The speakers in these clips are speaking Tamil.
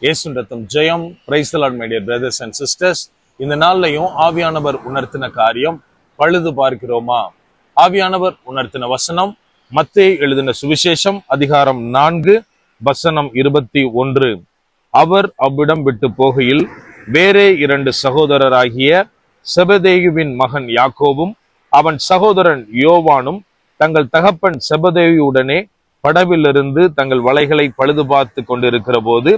இயேசு ரத்தம் ஜெயம். Praise the lord my dear brothers and sisters. இந்த நாள்லையும் ஆவியானவர் உணர்த்தின காரியம் பழுது பார்க்கிறோமா? ஆவியானவர் உணர்த்தின வசனம் மத்தேயு எழுதின சுவிசேஷம் அதிகாரம் 4 வசனம் 21. அவர் அவ்விடம் விட்டு போகையில் வேறே 2 சகோதரராகிய செபதேயுவின் மகன் யாக்கோபும் அவன் சகோதரன் யோவானும் தங்கள் தகப்பன் செபதேயுடனே படவிலிருந்து தங்கள் வலைகளை பழுது பார்த்து கொண்டிருக்கிற போது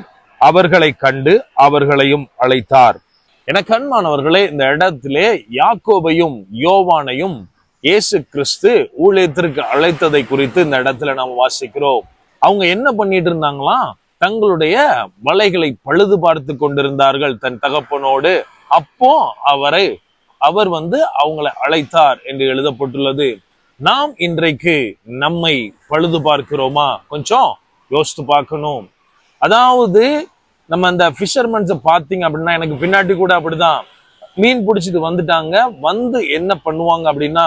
அவர்களை கண்டு அவர்களையும் அழைத்தார். என கண்மானவர்களே, இந்த இடத்திலே யாக்கோபையும் யோவானையும் இயேசு கிறிஸ்து ஊழியத்திற்கு அழைத்ததை குறித்து இந்த இடத்துல நாம் வாசிக்கிறோம். அவங்க என்ன பண்ணிட்டு இருந்தாங்களாம்? தங்களுடைய வலைகளை பழுது பார்த்து கொண்டிருந்தார்கள் தன் தகப்பனோடு. அப்போ அவர் அவங்களை அழைத்தார் என்று எழுதப்பட்டுள்ளது. நாம் இன்றைக்கு நம்மை பழுது பார்க்கிறோமா? கொஞ்சம் யோசித்து பார்க்கணும். அதாவது நம்ம அந்த ஃபிஷர்மேன்ஸை பார்த்தீங்க அப்படின்னா, எனக்கு பின்னாடி கூட அப்படிதான் மீன் பிடிச்சிட்டு வந்துட்டாங்க. என்ன பண்ணுவாங்க அப்படின்னா,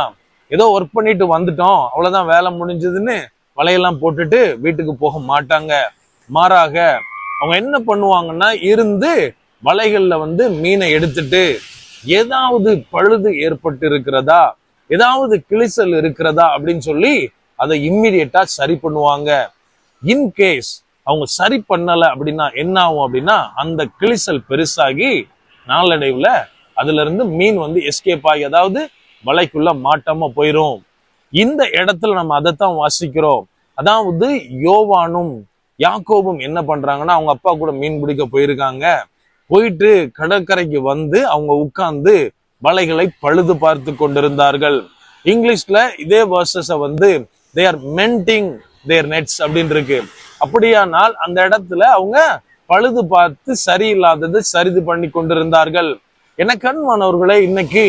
ஏதோ ஒர்க் பண்ணிட்டு வந்துட்டோம், அவ்வளவுதான் வேலை முடிஞ்சதுன்னு வலையெல்லாம் போட்டுட்டு வீட்டுக்கு போக மாட்டாங்க. மாறாக அவங்க என்ன பண்ணுவாங்கன்னா, வலைகள்ல மீனை எடுத்துட்டு ஏதாவது பழுது ஏற்பட்டு இருக்கிறதா, ஏதாவது கிழிசல் இருக்கிறதா அப்படின்னு சொல்லி அதை இம்மிடியட்டா சரி பண்ணுவாங்க. இன்கேஸ் அவங்க சரி பண்ணல அப்படின்னா என்ன ஆகும் அப்படின்னா, அந்த கிழிசல் பெருசாகி நாளடைவுல அதுல இருந்து மீன் எஸ்கேப் ஆகி, அதாவது வலைக்குள்ள மாட்டாம போயிரும். இந்த இடத்துல நம்ம அதைத்தான் வாசிக்கிறோம். அதாவது யோவானும் யாக்கோபும் என்ன பண்றாங்கன்னா, அவங்க அப்பா கூட மீன் பிடிக்க போயிருக்காங்க. போயிட்டு கடற்கரைக்கு அவங்க உட்கார்ந்து வலைகளை பழுது பார்த்து கொண்டிருந்தார்கள். இங்கிலீஷ்ல இதே வேர்சஸ they are mending their nets அப்படின்னு இருக்கு. அப்படியானால் அந்த இடத்துல அவங்க பழுது பார்த்து சரியில்லாதது சரிது பண்ணி கொண்டிருந்தார்கள். என கண்மானவர்களே, இன்னைக்கு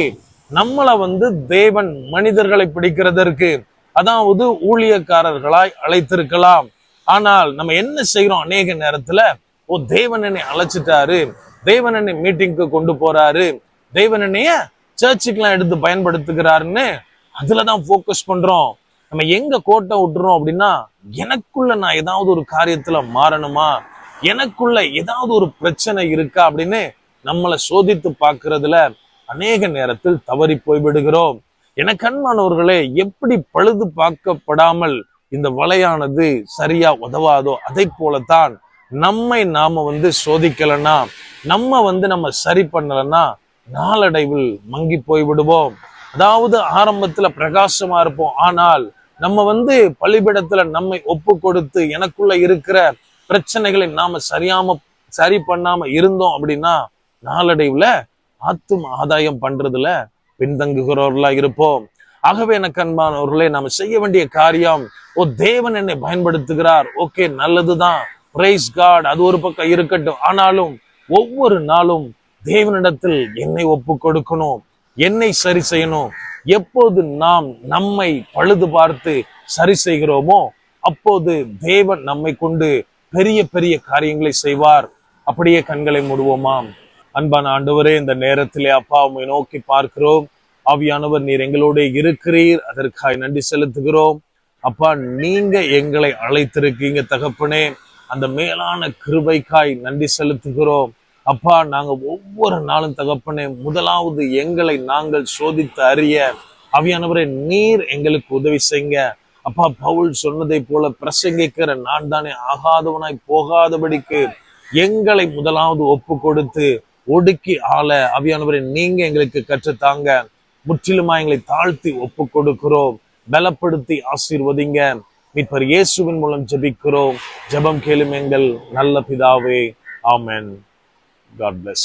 நம்மளை தேவன் மனிதர்களை பிடிக்கிறதற்கு, அதாவது ஊழியக்காரர்களாய் அழைத்திருக்கலாம். ஆனால் நம்ம என்ன செய்யறோம்? அநேக நேரத்துல தேவன் என்னை அழைச்சிட்டாரு, தேவன் என்னை மீட்டிங்க்கு கொண்டு போறாரு, தேவன் என்னைய சர்ச்சுக்கு எல்லாம் எடுத்து பயன்படுத்துகிறாருன்னு அதுலதான் போக்கஸ் பண்றோம். நம்ம எங்க கோட்டை விட்டுறோம் அப்படின்னா, எனக்குள்ள நான் ஏதாவது ஒரு காரியத்துல மாறணுமா, எனக்குள்ள ஏதாவது ஒரு பிரச்சனை இருக்கா அப்படின்னு நம்மளை சோதித்து பார்க்கறதுல அநேக நேரத்தில் தவறி போய்விடுகிறோம். என கண்மானவர்களே, எப்படி பழுது பார்க்கப்படாமல் இந்த வலையானது சரியா உதவாதோ, அதை போலத்தான் நம்மை நாம சோதிக்கலன்னா, நம்ம சரி பண்ணலன்னா நாளடைவில் மங்கி போய் விடுவோம். அதாவது ஆரம்பத்துல பிரகாசமா இருப்போம், ஆனால் நம்ம பலிபீடத்துல நம்மை ஒப்பு கொடுத்து எனக்குள்ள இருக்கிற பிரச்சனைகளை நாம சரி பண்ணாம இருந்தோம் அப்படின்னா நாளடைவுல ஆத்தும ஆதாயம் பண்றதுல பின்தங்குகிறவர்களா இருப்போம். ஆகவே எனக்கு அன்பானவர்களே, நாம செய்ய வேண்டிய காரியம், தேவன் என்னை பயன்படுத்துகிறார், ஓகே, நல்லதுதான், பிரைஸ் காட், அது ஒரு பக்கம் இருக்கட்டும். ஆனாலும் ஒவ்வொரு நாளும் தேவனிடத்தில் என்னை ஒப்பு கொடுக்கணும், என்னை சரி செய்யணும். எப்போது நாம் நம்மை பழுது பார்த்து சரி செய்கிறோமோ அப்போது தேவன் நம்மை கொண்டு பெரிய பெரிய காரியங்களை செய்வார். அப்படியே கண்களை மூடுவோமாம். அன்பான ஆண்டவரே, இந்த நேரத்திலே அப்பா உம்மை நோக்கி பார்க்கிறோம். ஆவியானவர், நீர் எங்களோட இருக்கிறீர், அதற்காக நன்றி செலுத்துகிறோம். அப்பா, நீங்க எங்களை அழைத்திருக்கீங்க தகப்பனே, அந்த மேலான கிருபைக்காய் நன்றி செலுத்துகிறோம். அப்பா, நாங்க ஒவ்வொரு நாளும் தகப்பனே, முதலாவது எங்களை நாங்கள் சோதித்து அறிய ஆவியானவரே நீர் எங்களுக்கு உதவி செய்யுங்க. அப்பா, பவுல் சொன்னதை போல பிரசங்கிக்கிற நான் தானே ஆகாதவனாய் போகாதபடிக்கு எங்களை முதலாவது ஒப்பு கொடுத்து ஒடுக்கி ஆள ஆவியானவரே நீங்க எங்களுக்கு கற்றுத்தாங்க. முற்றிலுமா எங்களை தாழ்த்தி ஒப்பு கொடுக்கிறோம். பலப்படுத்தி ஆசீர்வதிங்க. மீட்பர் இயேசுவின் மூலம் ஜெபிக்கிறோம். ஜெபம் கேளும் எங்கள் நல்ல பிதாவே. ஆமென். God bless.